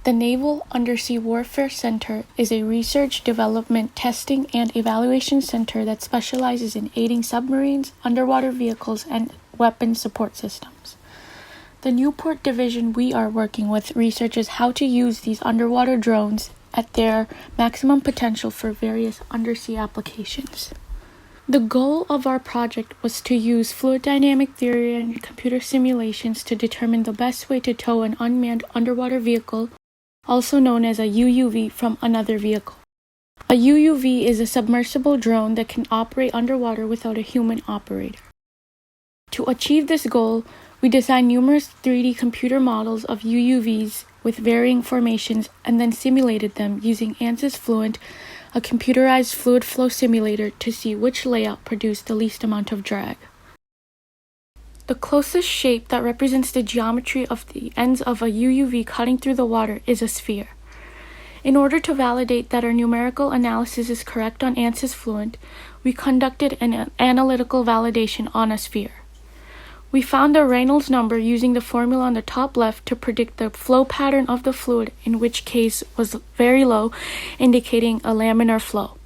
The Naval Undersea Warfare Center is a research, development, testing, and evaluation center that specializes in aiding submarines, underwater vehicles, and weapons support systems. The Newport division we are working with researches how to use these underwater drones at their maximum potential for various undersea applications. The goal of our project was to use fluid dynamic theory and computer simulations to determine the best way to tow an unmanned underwater vehicle, also known as a UUV, from another vehicle. A UUV is a submersible drone that can operate underwater without a human operator. To achieve this goal, we designed numerous 3D computer models of UUVs with varying formations and then simulated them using ANSYS Fluent, a computerized fluid flow simulator, to see which layout produced the least amount of drag. The closest shape that represents the geometry of the ends of a UUV cutting through the water is a sphere. In order to validate that our numerical analysis is correct on ANSYS Fluent, we conducted an analytical validation on a sphere. We found the Reynolds number using the formula on the top left to predict the flow pattern of the fluid, in which case was very low, indicating a laminar flow.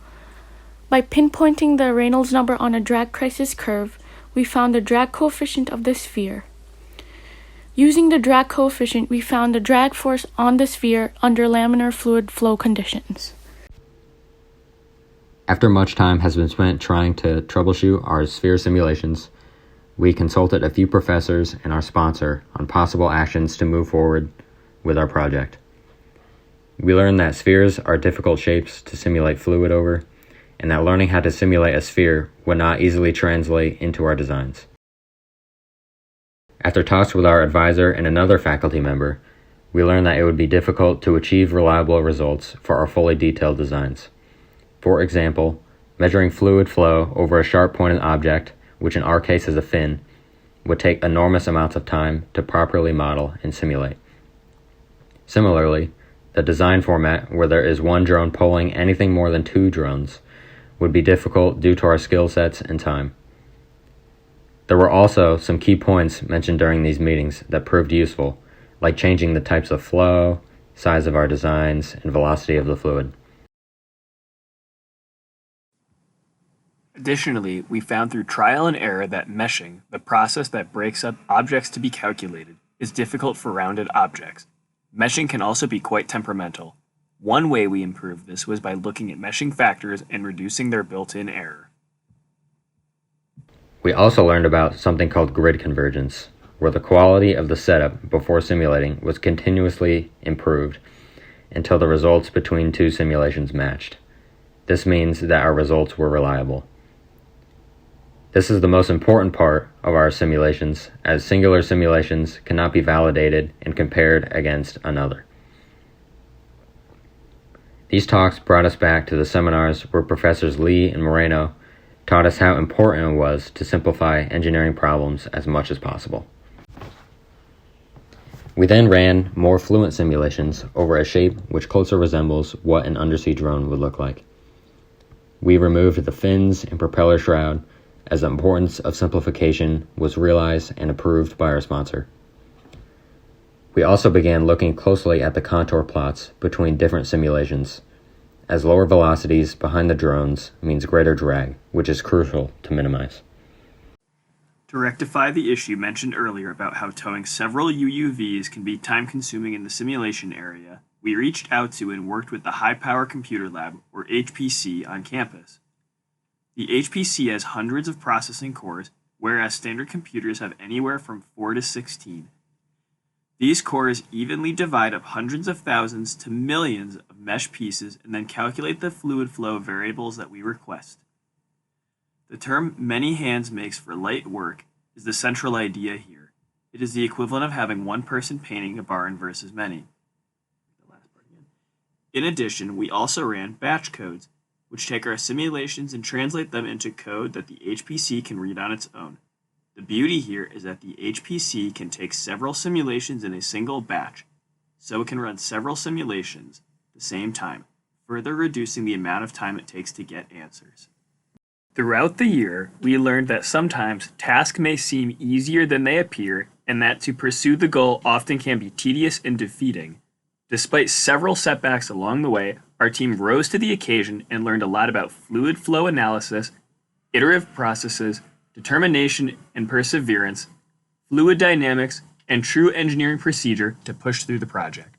By pinpointing the Reynolds number on a drag crisis curve, we found the drag coefficient of the sphere. Using the drag coefficient, we found the drag force on the sphere under laminar fluid flow conditions. After much time has been spent trying to troubleshoot our sphere simulations, we consulted a few professors and our sponsor on possible actions to move forward with our project. We learned that spheres are difficult shapes to simulate fluid over, and that learning how to simulate a sphere would not easily translate into our designs. After talks with our advisor and another faculty member, we learned that it would be difficult to achieve reliable results for our fully detailed designs. For example, measuring fluid flow over a sharp-pointed object, which in our case is a fin, would take enormous amounts of time to properly model and simulate. Similarly, the design format where there is one drone pulling anything more than 2 drones would be difficult due to our skill sets and time. There were also some key points mentioned during these meetings that proved useful, like changing the types of flow, size of our designs, and velocity of the fluid. Additionally, we found through trial and error that meshing, the process that breaks up objects to be calculated, is difficult for rounded objects. Meshing can also be quite temperamental. One way we improved this was by looking at meshing factors and reducing their built-in error. We also learned about something called grid convergence, where the quality of the setup before simulating was continuously improved until the results between 2 simulations matched. This means that our results were reliable. This is the most important part of our simulations, as singular simulations cannot be validated and compared against another. These talks brought us back to the seminars where Professors Lee and Moreno taught us how important it was to simplify engineering problems as much as possible. We then ran more fluent simulations over a shape which closer resembles what an undersea drone would look like. We removed the fins and propeller shroud as the importance of simplification was realized and approved by our sponsor. We also began looking closely at the contour plots between different simulations, as lower velocities behind the drones means greater drag, which is crucial to minimize. To rectify the issue mentioned earlier about how towing several UUVs can be time-consuming in the simulation area, we reached out to and worked with the High Power Computer Lab, or HPC, on campus. The HPC has hundreds of processing cores, whereas standard computers have anywhere from 4 to 16. These cores evenly divide up hundreds of thousands to millions of mesh pieces and then calculate the fluid flow variables that we request. The term many hands makes for light work is the central idea here. It is the equivalent of having one person painting a barn versus many. In addition, we also ran batch codes, which take our simulations and translate them into code that the HPC can read on its own. The beauty here is that the HPC can take several simulations in a single batch, so it can run several simulations at the same time, further reducing the amount of time it takes to get answers. Throughout the year, we learned that sometimes tasks may seem easier than they appear, and that to pursue the goal often can be tedious and defeating. Despite several setbacks along the way, our team rose to the occasion and learned a lot about fluid flow analysis, iterative processes, determination and perseverance, fluid dynamics, and true engineering procedure to push through the project.